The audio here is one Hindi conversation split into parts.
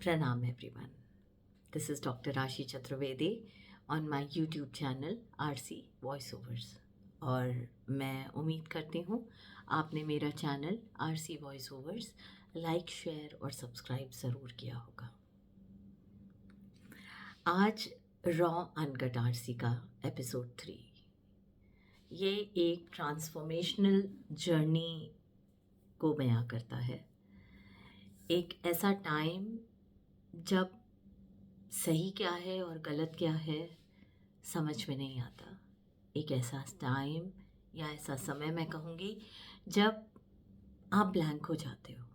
Pranam everyone. This is Dr. Rashi Chaturvedi on my YouTube channel RC Voiceovers. और मैं उम्मीद करती हूँ आपने मेरा channel RC Voiceovers like, share और सब्सक्राइब ज़रूर किया होगा। आज रॉ अनकट RC का एपिसोड 3 ये एक ट्रांसफॉर्मेशनल जर्नी को बयां करता है। एक ऐसा टाइम जब सही क्या है और गलत क्या है समझ में नहीं आता। एक ऐसा टाइम या ऐसा समय मैं कहूँगी जब आप ब्लैंक हो जाते हो।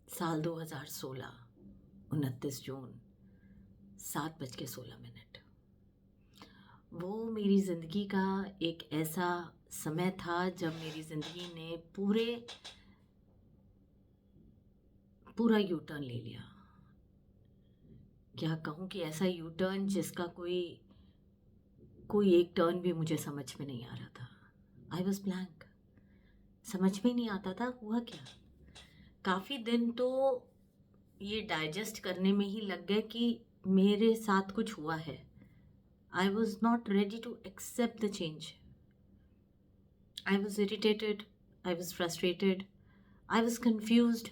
साल 2016 29 जून 7:16 वो मेरी ज़िंदगी का एक ऐसा समय था जब मेरी ज़िंदगी ने पूरा यू टर्न ले लिया। क्या कहूँ कि ऐसा यू टर्न जिसका कोई एक टर्न भी मुझे समझ में नहीं आ रहा था। आई वॉज ब्लैंक, समझ में नहीं आता था हुआ क्या। काफ़ी दिन तो ये डाइजेस्ट करने में ही लग गए कि मेरे साथ कुछ हुआ है। I was not ready to accept the change. I was irritated, I was frustrated, I was confused,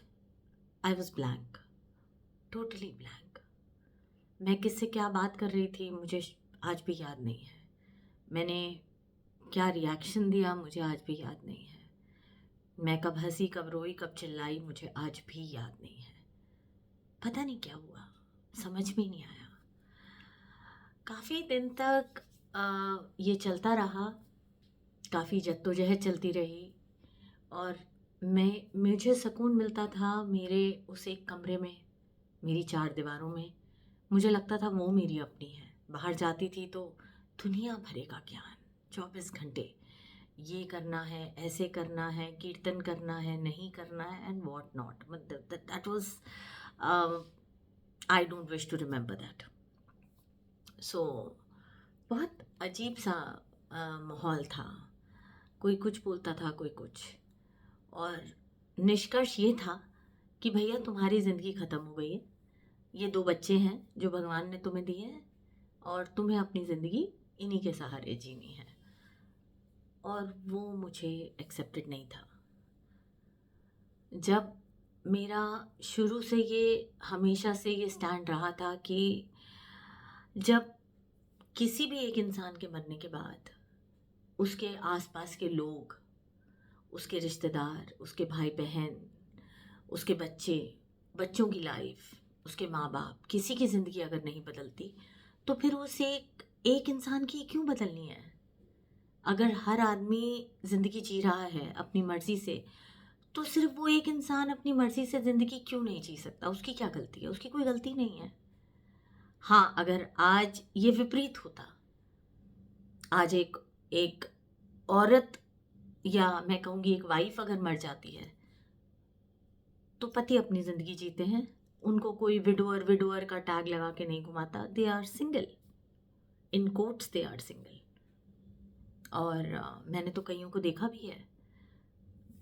I was blank, totally blank. मैं किससे क्या बात कर रही थी मुझे आज भी याद नहीं है। मैंने क्या रिएक्शन दिया मुझे आज भी याद नहीं है। मैं कब हंसी, कब रोई, कब चिल्लाई मुझे आज भी याद नहीं है। पता नहीं क्या हुआ, समझ में नहीं आया। काफ़ी दिन तक ये चलता रहा, काफ़ी जद्दोजहद चलती रही और मुझे सुकून मिलता था मेरे उस एक कमरे में, मेरी 4 दीवारों में। मुझे लगता था वो मेरी अपनी है। बाहर जाती थी तो दुनिया भरे का ज्ञान 24 घंटे, ये करना है, ऐसे करना है, कीर्तन करना है, नहीं करना है and what not. That was I don't wish to remember that. So बहुत अजीब सा माहौल था। कोई कुछ बोलता था, कोई कुछ, और निष्कर्ष ये था कि भैया तुम्हारी ज़िंदगी ख़त्म हो गई है। ये 2 बच्चे हैं जो भगवान ने तुम्हें दिए हैं और तुम्हें अपनी ज़िंदगी इन्हीं के सहारे जीनी है। और वो मुझे एक्सेप्टेड नहीं था। जब मेरा शुरू से हमेशा से ये स्टैंड रहा था कि जब किसी भी एक इंसान के मरने के बाद उसके आसपास के लोग, उसके रिश्तेदार, उसके भाई बहन, उसके बच्चों की लाइफ, उसके माँ बाप, किसी की ज़िंदगी अगर नहीं बदलती तो फिर उस एक इंसान की क्यों बदलनी है। अगर हर आदमी ज़िंदगी जी रहा है अपनी मर्ज़ी से तो सिर्फ वो एक इंसान अपनी मर्ज़ी से ज़िंदगी क्यों नहीं जी सकता। उसकी क्या गलती है? उसकी कोई गलती नहीं है। हाँ, अगर आज ये विपरीत होता, आज एक औरत या मैं कहूँगी एक वाइफ अगर मर जाती है तो पति अपनी ज़िंदगी जीते हैं, उनको कोई विडोअर का टैग लगा के नहीं घुमाता। They are single, in quotes they are single. और मैंने तो कईयों को देखा भी है,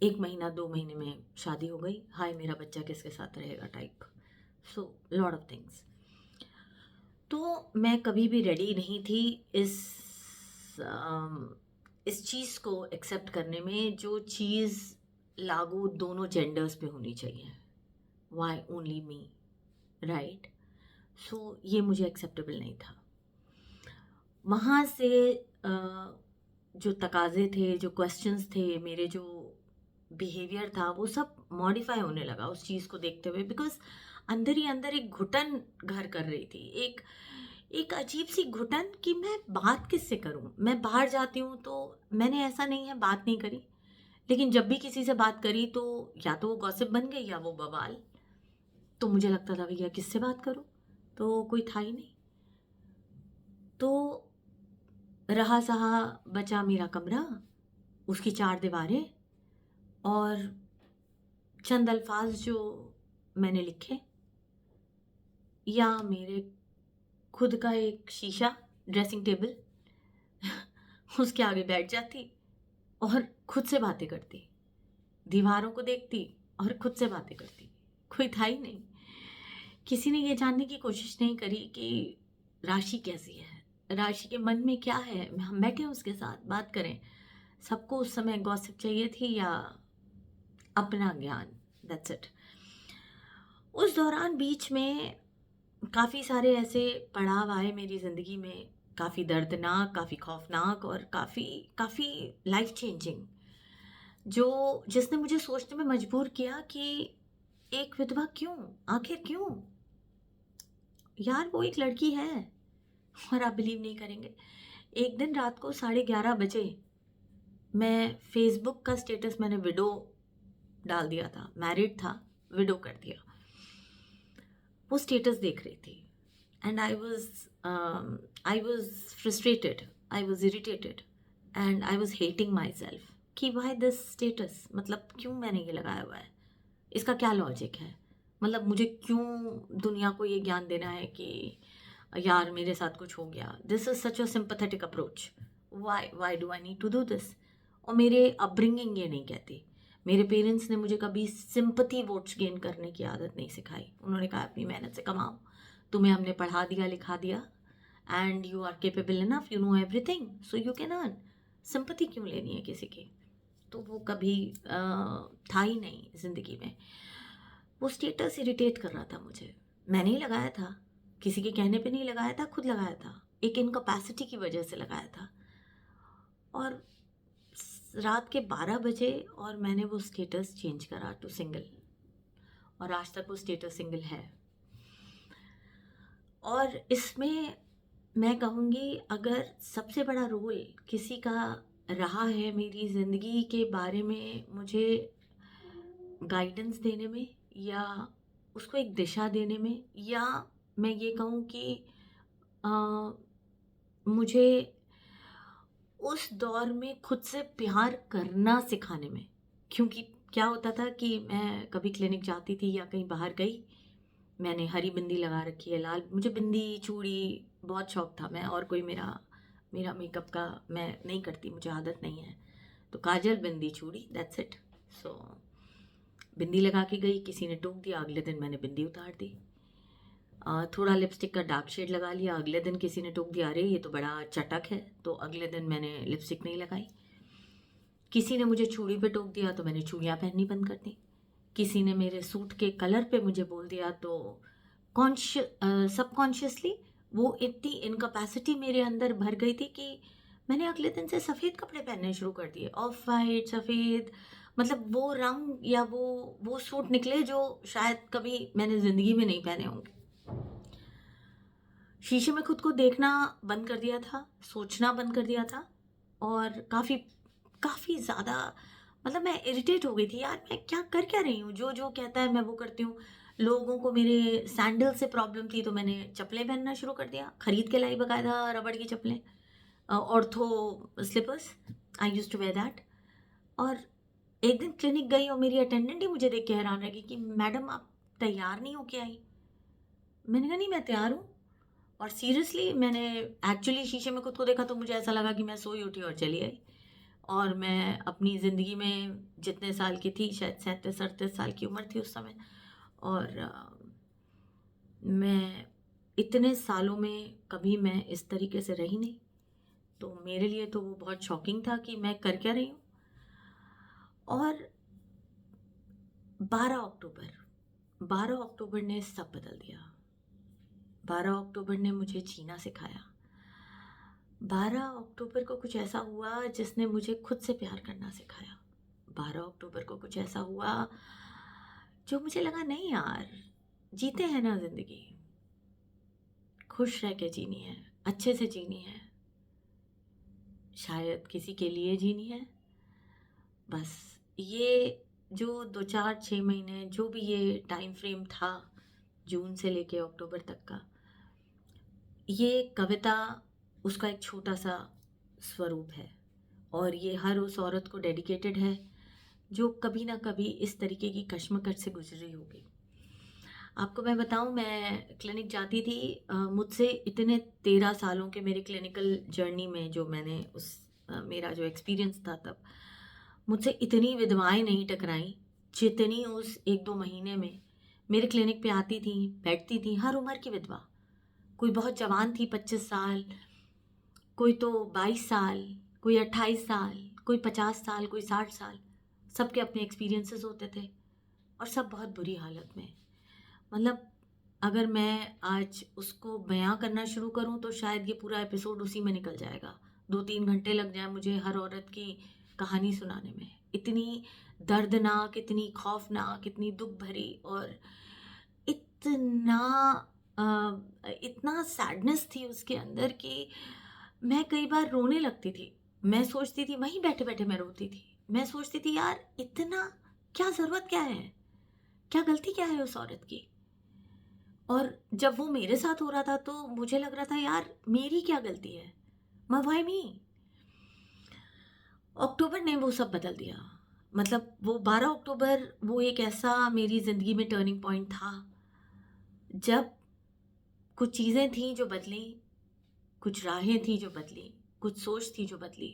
1 महीना 2 महीने में शादी हो गई, हाय मेरा बच्चा किसके साथ रहेगा type. So lot of things. तो मैं कभी भी रेडी नहीं थी इस चीज़ को एक्सेप्ट करने में, जो चीज़ लागू दोनों जेंडर्स पे होनी चाहिए। Why only me, right? So ये मुझे एक्सेप्टेबल नहीं था। वहाँ से जो तकाज़े थे, जो क्वेश्चंस थे, मेरे जो बिहेवियर था, वो सब मॉडिफाई होने लगा उस चीज़ को देखते हुए। बिकॉज अंदर ही अंदर एक घुटन घर कर रही थी, एक अजीब सी घुटन कि मैं बात किससे करूं। मैं बाहर जाती हूँ तो मैंने ऐसा नहीं है बात नहीं करी, लेकिन जब भी किसी से बात करी तो या तो वो गॉसिप बन गई या वो बवाल। तो मुझे लगता था भैया किससे बात करूं, तो कोई था ही नहीं। तो रहा सहा बचा मेरा कमरा, उसकी 4 दीवारें और चंद अल्फाज जो मैंने लिखे, या मेरे खुद का एक शीशा ड्रेसिंग टेबल, उसके आगे बैठ जाती और खुद से बातें करती, दीवारों को देखती और खुद से बातें करती। कोई था ही नहीं। किसी ने ये जानने की कोशिश नहीं करी कि राशि कैसी है, राशि के मन में क्या है। हम बैठे उसके साथ बात करें। सबको उस समय गॉसिप चाहिए थी या अपना ज्ञान, दैट्स इट। उस दौरान बीच में काफ़ी सारे ऐसे पड़ाव आए मेरी ज़िंदगी में, काफ़ी दर्दनाक, काफ़ी खौफनाक और काफ़ी काफ़ी लाइफ चेंजिंग, जो जिसने मुझे सोचने में मजबूर किया कि एक विधवा क्यों, आखिर क्यों? यार वो एक लड़की है। और आप बिलीव नहीं करेंगे, एक दिन रात को 11:30 बजे मैं फेसबुक का स्टेटस मैंने विडो डाल दिया था, मैरिड था, विडो कर दिया। वो स्टेटस देख रही थी and I was frustrated, I was irritated and I was hating my self कि वाई दिस स्टेटस, मतलब क्यों मैंने ये लगाया हुआ है, इसका क्या लॉजिक है, मतलब मुझे क्यों दुनिया को ये ज्ञान देना है कि यार मेरे साथ कुछ हो गया। This is such a sympathetic approach, why do I need to do this. और मेरे अपब्रिंगिंग ये नहीं कहती, मेरे पेरेंट्स ने मुझे कभी सिंपथी वोट्स गेन करने की आदत नहीं सिखाई। उन्होंने कहा अपनी मेहनत से कमाओ, तुम्हें हमने पढ़ा दिया लिखा दिया and you are capable enough, you know everything, so you can earn. Sympathy क्यों लेनी है किसी की? तो वो कभी था ही नहीं ज़िंदगी में। वो स्टेटस इरिटेट कर रहा था मुझे। मैंने ही लगाया था, किसी के कहने पे नहीं लगाया था, खुद लगाया था, एक इनकैपेसिटी की वजह से लगाया था। और रात के 12 बजे और मैंने वो स्टेटस चेंज करा टू सिंगल, और आज तक वो स्टेटस सिंगल है। और इसमें मैं कहूँगी अगर सबसे बड़ा रोल किसी का रहा है मेरी ज़िंदगी के बारे में मुझे गाइडेंस देने में, या उसको एक दिशा देने में, या मैं ये कहूँ कि अ, मुझे उस दौर में खुद से प्यार करना सिखाने में। क्योंकि क्या होता था कि मैं कभी क्लिनिक जाती थी या कहीं बाहर गई, मैंने हरी बिंदी लगा रखी है, लाल, मुझे बिंदी चूड़ी बहुत शौक था। मैं और कोई मेरा मेरा मेकअप का मैं नहीं करती, मुझे आदत नहीं है। तो काजल, बिंदी, चूड़ी, दैट्स इट। सो बिंदी लगा के गई, किसी ने टोक दिया, अगले दिन मैंने बिंदी उतार दी। थोड़ा लिपस्टिक का डार्क शेड लगा लिया, अगले दिन किसी ने टोक दिया, अरे ये तो बड़ा चटक है, तो अगले दिन मैंने लिपस्टिक नहीं लगाई। किसी ने मुझे चूड़ी पे टोक दिया तो मैंने चूड़ियाँ पहननी बंद कर दी। किसी ने मेरे सूट के कलर पे मुझे बोल दिया तो सबकॉन्शियसली वो इतनी इनकैपेसिटी मेरे अंदर भर गई थी कि मैंने अगले दिन से सफ़ेद कपड़े पहनने शुरू कर दिए, ऑफ वाइट, सफ़ेद, मतलब वो रंग या वो सूट निकले जो शायद कभी मैंने ज़िंदगी में नहीं पहने होंगे। शीशे में खुद को देखना बंद कर दिया था, सोचना बंद कर दिया था, और काफ़ी काफ़ी ज़्यादा, मतलब मैं इरिटेट हो गई थी, यार मैं क्या रही हूँ, जो जो कहता है मैं वो करती हूँ। लोगों को मेरे सैंडल से प्रॉब्लम थी तो मैंने चप्पलें पहनना शुरू कर दिया, खरीद के लाई बकायदा रबड़ की चप्पलें, ortho slippers, I used to wear that. और एक दिन क्लिनिक गई और मेरी अटेंडेंट ही मुझे देख के हैरान रह गई कि मैडम आप तैयार नहीं होके आई। मैंने कहा नहीं मैं तैयार हूँ। और सीरियसली मैंने एक्चुअली शीशे में खुद को देखा तो मुझे ऐसा लगा कि मैं सोई उठी और चली आई। और मैं अपनी ज़िंदगी में जितने साल की थी, शायद 37-38 साल की उम्र थी उस समय, और मैं इतने सालों में कभी मैं इस तरीके से रही नहीं। तो मेरे लिए तो वो बहुत शॉकिंग था कि मैं कर क्या रही हूँ। और 12 अक्टूबर ने सब बदल दिया। 12 अक्टूबर ने मुझे जीना सिखाया। 12 अक्टूबर को कुछ ऐसा हुआ जिसने मुझे खुद से प्यार करना सिखाया। 12 अक्टूबर को कुछ ऐसा हुआ जो मुझे लगा नहीं यार, जीते हैं ना ज़िंदगी, खुश रह के जीनी है, अच्छे से जीनी है, शायद किसी के लिए जीनी है। बस ये जो 2-4-6 महीने जो भी ये टाइम फ्रेम था, जून से लेके अक्टूबर तक का, ये कविता उसका एक छोटा सा स्वरूप है। और ये हर उस औरत को डेडिकेटेड है जो कभी ना कभी इस तरीके की कश्मकश से गुजरी होगी। आपको मैं बताऊं, मैं क्लिनिक जाती थी, मुझसे इतने 13 सालों के मेरे क्लिनिकल जर्नी में जो मैंने मेरा जो एक्सपीरियंस था तब, मुझसे इतनी विधवाएं नहीं टकराई जितनी उस 1-2 महीने में मेरे क्लिनिक पे आती थी, बैठती थी, हर उम्र की विधवा। कोई बहुत जवान थी 25 साल, कोई तो 22 साल, कोई 28 साल, कोई 50 साल, कोई 60 साल। सबके अपने एक्सपीरियंसेस होते थे और सब बहुत बुरी हालत में। मतलब अगर मैं आज उसको बयां करना शुरू करूं तो शायद ये पूरा एपिसोड उसी में निकल जाएगा। 2-3 घंटे लग जाए मुझे हर औरत की कहानी सुनाने में। इतनी दर्दनाक, इतनी खौफनाक, इतनी दुख भरी और इतना इतना सैडनेस थी उसके अंदर कि मैं कई बार रोने लगती थी। मैं सोचती थी, वहीं बैठे बैठे मैं रोती थी। मैं सोचती थी यार इतना क्या ज़रूरत क्या है, क्या गलती क्या है उस औरत की। और जब वो मेरे साथ हो रहा था तो मुझे लग रहा था यार मेरी क्या गलती है, व्हाई मी। अक्टूबर ने वो सब बदल दिया। मतलब वो 12 अक्टूबर वो एक ऐसा मेरी ज़िंदगी में टर्निंग पॉइंट था जब कुछ चीज़ें थीं जो बदली, कुछ राहें थीं जो बदली, कुछ सोच थी जो बदली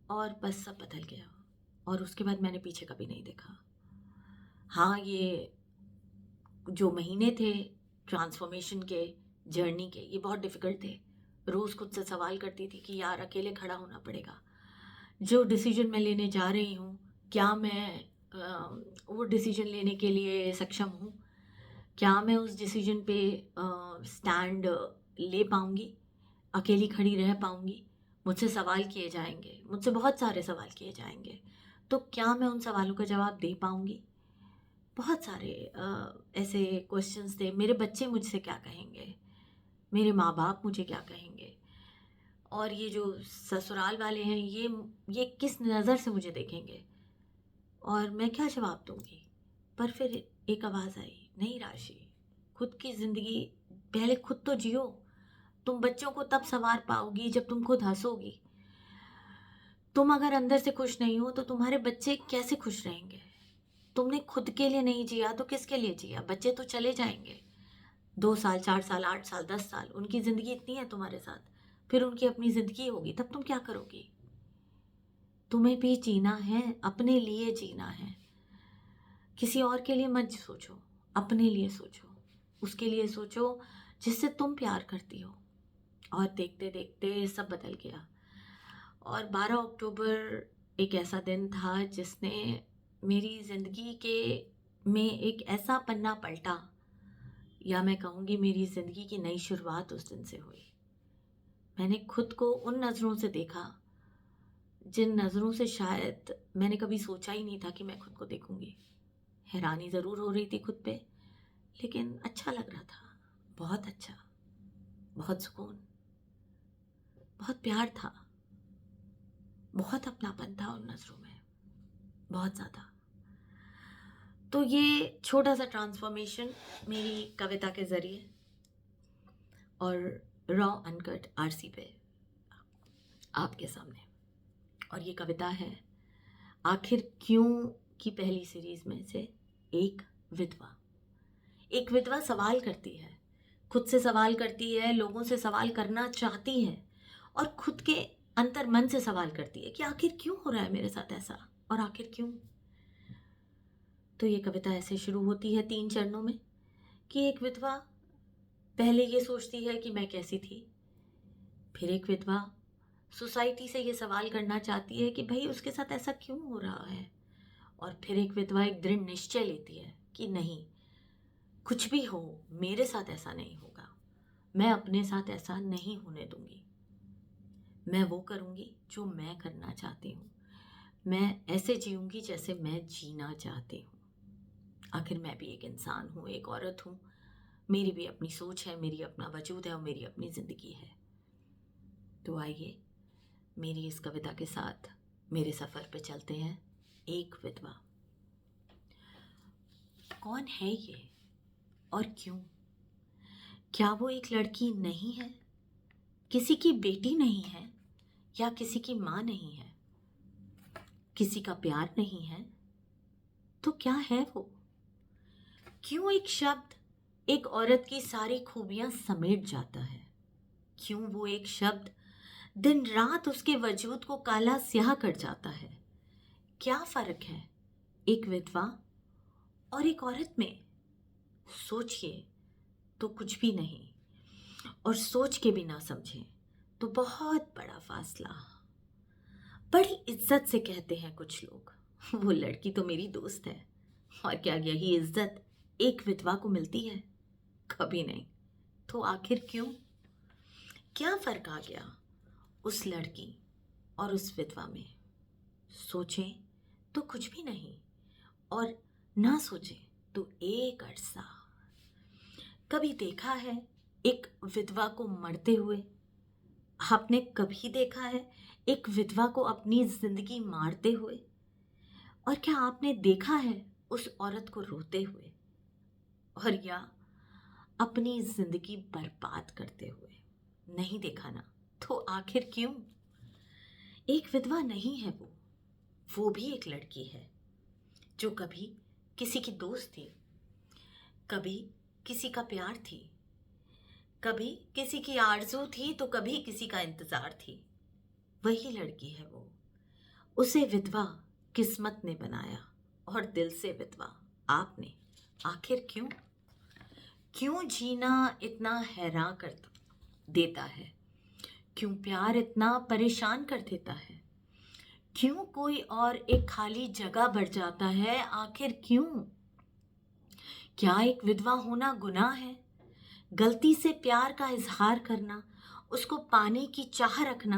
और बस सब बदल गया। और उसके बाद मैंने पीछे कभी नहीं देखा। हाँ, ये जो महीने थे ट्रांसफॉर्मेशन के, जर्नी के, ये बहुत डिफ़िकल्ट थे। रोज़ खुद से सवाल करती थी कि यार अकेले खड़ा होना पड़ेगा। जो डिसीजन मैं लेने जा रही हूँ, क्या मैं वो डिसीजन लेने के लिए सक्षम हूँ? क्या मैं उस डिसीजन पे स्टैंड ले पाऊँगी? अकेली खड़ी रह पाऊँगी? मुझसे सवाल किए जाएंगे, मुझसे बहुत सारे सवाल किए जाएंगे, तो क्या मैं उन सवालों का जवाब दे पाऊँगी? बहुत सारे ऐसे क्वेश्चंस थे। मेरे बच्चे मुझसे क्या कहेंगे, मेरे माँ बाप मुझे क्या कहेंगे, और ये जो ससुराल वाले हैं ये किस नज़र से मुझे देखेंगे और मैं क्या जवाब दूंगी। पर फिर एक आवाज़ आई, नहीं राशि, खुद की ज़िंदगी पहले खुद तो जियो। तुम बच्चों को तब संवार पाओगी जब तुम खुद हंसोगी। तुम अगर अंदर से खुश नहीं हो तो तुम्हारे बच्चे कैसे खुश रहेंगे? तुमने खुद के लिए नहीं जिया तो किसके लिए जिया? बच्चे तो चले जाएंगे, 2 साल, 4 साल, 8 साल, 10 साल, उनकी ज़िंदगी इतनी है तुम्हारे साथ। फिर उनकी अपनी ज़िंदगी होगी, तब तुम क्या करोगी? तुम्हें भी जीना है, अपने लिए जीना है। किसी और के लिए मत सोचो, अपने लिए सोचो। उसके लिए सोचो जिससे तुम प्यार करती हो। और देखते देखते सब बदल गया। और 12 अक्टूबर एक ऐसा दिन था जिसने मेरी ज़िंदगी के में एक ऐसा पन्ना पलटा, या मैं कहूँगी मेरी ज़िंदगी की नई शुरुआत उस दिन से हुई। मैंने खुद को उन नज़रों से देखा जिन नज़रों से शायद मैंने कभी सोचा ही नहीं था कि मैं खुद को देखूँगी। हैरानी ज़रूर हो रही थी खुद पे, लेकिन अच्छा लग रहा था, बहुत अच्छा, बहुत सुकून, बहुत प्यार था, बहुत अपनापन था उन नज़रों में, बहुत ज़्यादा। तो ये छोटा सा ट्रांसफॉर्मेशन मेरी कविता के ज़रिए और रॉ अनकट आरसी पे आपके सामने। और ये कविता है आखिर क्यों की पहली सीरीज़ में से एक विधवा। एक विधवा सवाल करती है, खुद से सवाल करती है, लोगों से सवाल करना चाहती है और खुद के अंतर मन से सवाल करती है कि आखिर क्यों हो रहा है मेरे साथ ऐसा, और आखिर क्यों। तो ये कविता ऐसे शुरू होती है 3 चरणों में कि एक विधवा पहले ये सोचती है कि मैं कैसी थी। फिर एक विधवा सोसाइटी से ये सवाल करना चाहती है कि भाई उसके साथ ऐसा क्यों हो रहा है। और फिर एक विधवा एक दृढ़ निश्चय लेती है कि नहीं, कुछ भी हो मेरे साथ ऐसा नहीं होगा, मैं अपने साथ ऐसा नहीं होने दूंगी। मैं वो करूंगी जो मैं करना चाहती हूँ, मैं ऐसे जीऊँगी जैसे मैं जीना चाहती हूँ। आखिर मैं भी एक इंसान हूँ, एक औरत हूँ, मेरी भी अपनी सोच है, मेरी अपना वजूद है और मेरी अपनी ज़िंदगी है। तो आइए मेरी इस कविता के साथ मेरे सफ़र पे चलते हैं। एक विधवा। कौन है ये और क्यों? क्या वो एक लड़की नहीं है, किसी की बेटी नहीं है, या किसी की माँ नहीं है, किसी का प्यार नहीं है, तो क्या है वो? क्यों एक शब्द एक औरत की सारी खूबियां समेट जाता है? क्यों वो एक शब्द दिन रात उसके वजूद को काला स्याह कर जाता है? क्या फर्क है एक विधवा और एक औरत में सोचिए तो कुछ भी नहीं, और सोच के भी ना समझें तो बहुत बड़ा फासला। बड़ी इज्जत से कहते हैं कुछ लोग, वो लड़की तो मेरी दोस्त है। और क्या यही इज्जत एक विधवा को मिलती है? कभी नहीं। तो आखिर क्यों? क्या फर्क आ गया उस लड़की और उस विधवा में? सोचें तो कुछ भी नहीं, और ना सोचें तो एक अरसा। कभी देखा है एक विधवा को मरते हुए? आपने कभी देखा है एक विधवा को अपनी जिंदगी मारते हुए? और क्या आपने देखा है उस औरत को रोते हुए, और या अपनी जिंदगी बर्बाद करते हुए? नहीं देखा ना। तो आखिर क्यों? एक विधवा नहीं है वो भी एक लड़की है, जो कभी किसी की दोस्त थी, कभी किसी का प्यार थी, कभी किसी की आरज़ू थी तो कभी किसी का इंतजार थी। वही लड़की है वो। उसे विधवा किस्मत ने बनाया, और दिल से विधवा आपने। आखिर क्यों? क्यों जीना इतना हैरान कर देता है? क्यों प्यार इतना परेशान कर देता है? क्यों कोई और एक खाली जगह बढ़ जाता है? आखिर क्यों? क्या एक विधवा होना गुनाह है? गलती से प्यार का इजहार करना, उसको पाने की चाह रखना,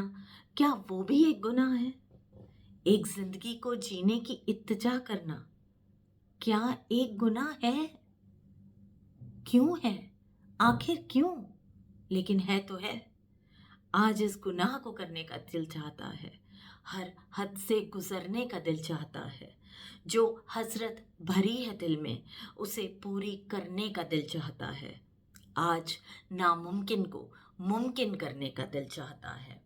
क्या वो भी एक गुनाह है? एक जिंदगी को जीने की इत्तेजा करना, क्या एक गुनाह है? क्यों है? आखिर क्यों? लेकिन है तो है। आज इस गुनाह को करने का दिल चाहता है, हर हद से गुजरने का दिल चाहता है। जो हसरत भरी है दिल में, उसे पूरी करने का दिल चाहता है। आज नामुमकिन को मुमकिन करने का दिल चाहता है।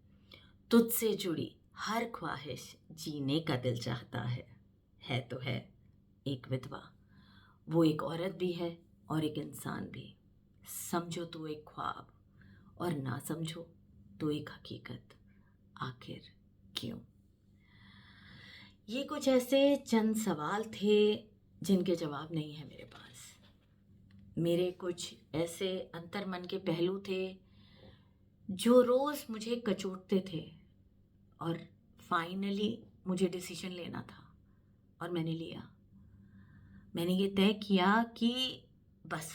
तुझसे जुड़ी हर ख्वाहिश जीने का दिल चाहता है तो है एक विधवा। वो एक औरत भी है और एक इंसान भी। समझो तो एक ख्वाब, और ना समझो तो एक हकीकत। आखिर क्यों? ये कुछ ऐसे चंद सवाल थे जिनके जवाब नहीं है मेरे पास। मेरे कुछ ऐसे अंतर्मन के पहलू थे जो रोज़ मुझे कचोटते थे, और फाइनली मुझे डिसीजन लेना था, और मैंने लिया। मैंने ये तय किया कि बस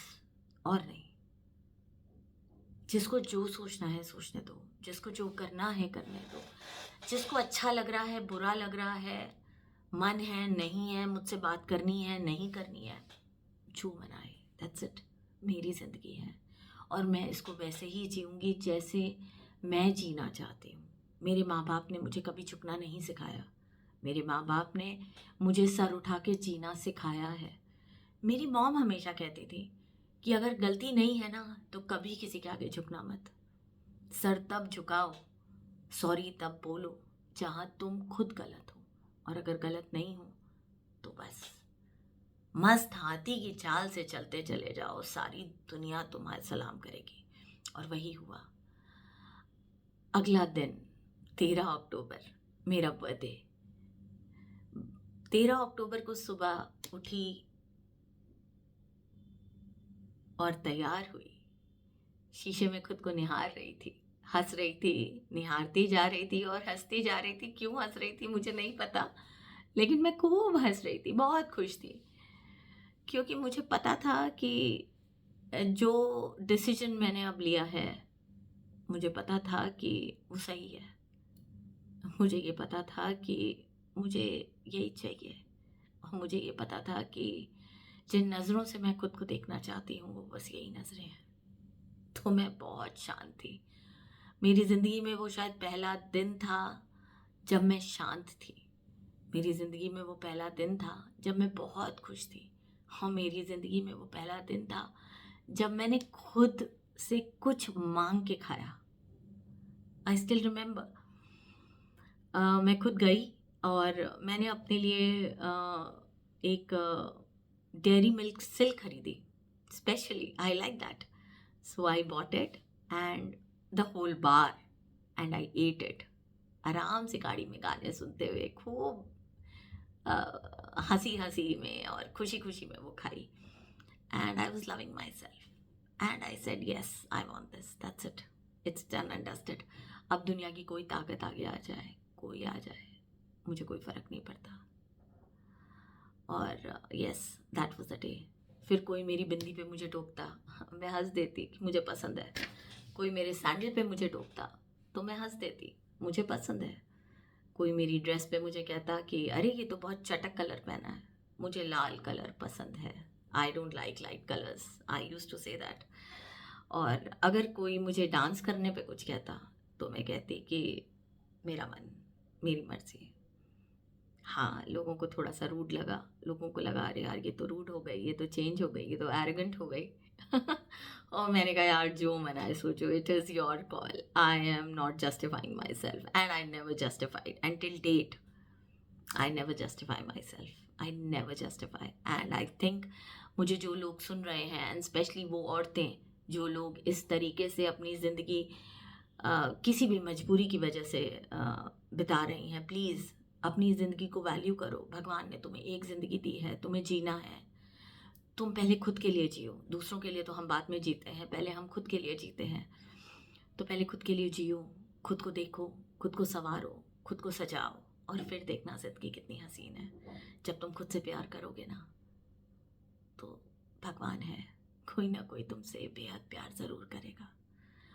और नहीं। जिसको जो सोचना है सोचने दो, जिसको जो करना है करने दो, जिसको अच्छा लग रहा है, बुरा लग रहा है, मन है नहीं है, मुझसे बात करनी है नहीं करनी है, जो मनाए, दैट्स इट। मेरी ज़िंदगी है, और मैं इसको वैसे ही जीऊँगी जैसे मैं जीना चाहती हूँ। मेरे माँ बाप ने मुझे कभी झुकना नहीं सिखाया। मेरे माँ बाप ने मुझे सर उठा के जीना सिखाया है। मेरी मॉम हमेशा कहती थी कि अगर गलती नहीं है ना तो कभी किसी के आगे झुकना मत। सर तब झुकाओ, सॉरी तब बोलो जहाँ तुम खुद गलत हो, और अगर गलत नहीं हो तो बस मस्त हाथी की चाल से चलते चले जाओ, सारी दुनिया तुम्हारे सलाम करेगी। और वही हुआ। अगला दिन 13 अक्टूबर, मेरा बर्थडे। 13 अक्टूबर को सुबह उठी और तैयार हुई। शीशे में खुद को निहार रही थी, हंस रही थी, निहारती जा रही थी और हंसती जा रही थी। क्यों हंस रही थी मुझे नहीं पता, लेकिन मैं खूब हंस रही थी, बहुत खुश थी, क्योंकि मुझे पता था कि जो डिसीजन मैंने अब लिया है, मुझे पता था कि वो सही है। मुझे ये पता था कि मुझे यही चाहिए, और मुझे ये पता था कि जिन नज़रों से मैं खुद को देखना चाहती हूँ वो बस यही नज़रें हैं। तो मैं बहुत शांत थी। मेरी ज़िंदगी में वो शायद पहला दिन था जब मैं शांत थी। मेरी ज़िंदगी में वो पहला दिन था जब मैं बहुत खुश थी। और मेरी ज़िंदगी में वो पहला दिन था जब मैंने खुद से कुछ मांग के खाया। आई स्टिल रिमेंबर, मैं खुद गई और मैंने अपने लिए एक डेयरी मिल्क सिल्क खरीदी। Specially I like that, so I bought it and the whole bar and I ate it. आराम से गाड़ी में गाने सुनते हुए, खूब हंसी हंसी में और खुशी खुशी में वो खाई। And I was loving my self and I said yes I want this, that's it, it's done and dusted. अब दुनिया की कोई ताकत आगे आ जाए, कोई आ जाए, मुझे कोई फ़र्क नहीं पड़ता। और yes, that was the day. फिर कोई मेरी बिंदी पे मुझे टोकता, मैं हंस देती कि मुझे पसंद है। कोई मेरे सैंडल पे मुझे टोकता तो मैं हंस देती, मुझे पसंद है। कोई मेरी ड्रेस पे मुझे कहता कि अरे ये तो बहुत चटक कलर पहना है, मुझे लाल कलर पसंद है, I don't like light colours, I use to say that. और अगर कोई मुझे डांस करने पे कुछ कहता तो मैं कहती कि मेरा मन, मेरी मर्जी। हाँ, लोगों को थोड़ा सा रूड लगा, लोगों को लगा अरे यार ये तो रूड हो गई, ये तो चेंज हो गई, ये तो एरोगेंट हो गई। और मैंने कहा यार जो मन आए सोचो, it is your call, I am not justifying myself and I never justified and till date. I never justify myself, I never justify. And I think मुझे जो लोग सुन रहे हैं एंड स्पेशली वो औरतें जो लोग इस तरीके से अपनी ज़िंदगी किसी भी मजबूरी की वजह से बिता रही हैं, प्लीज़ अपनी ज़िंदगी को वैल्यू करो। भगवान ने तुम्हें एक ज़िंदगी दी है, तुम्हें जीना है। तुम पहले खुद के लिए जियो, दूसरों के लिए तो हम बाद में जीते हैं, पहले हम खुद के लिए जीते हैं। तो पहले खुद के लिए जियो, खुद को देखो, खुद को संवारो, खुद को सजाओ, और फिर देखना ज़िंदगी कितनी हसीन है। जब तुम खुद से प्यार करोगे ना तो भगवान है, कोई ना कोई तुमसे बेहद प्यार ज़रूर करेगा।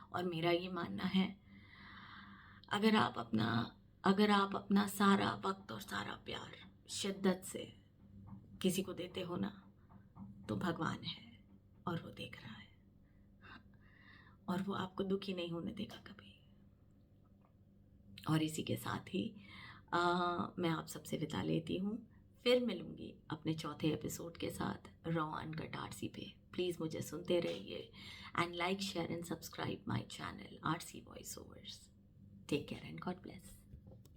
और मेरा ये मानना है, अगर आप अपना सारा वक्त और सारा प्यार शिद्दत से किसी को देते हो ना, तो भगवान है और वो देख रहा है, और वो आपको दुखी नहीं होने देगा कभी। और इसी के साथ ही मैं आप सबसे विदा लेती हूँ। फिर मिलूँगी अपने चौथे एपिसोड के साथ रॉ अनकट आरसी पे। प्लीज़ मुझे सुनते रहिए and like, share and subscribe my channel RC voice overs. Take care and God bless.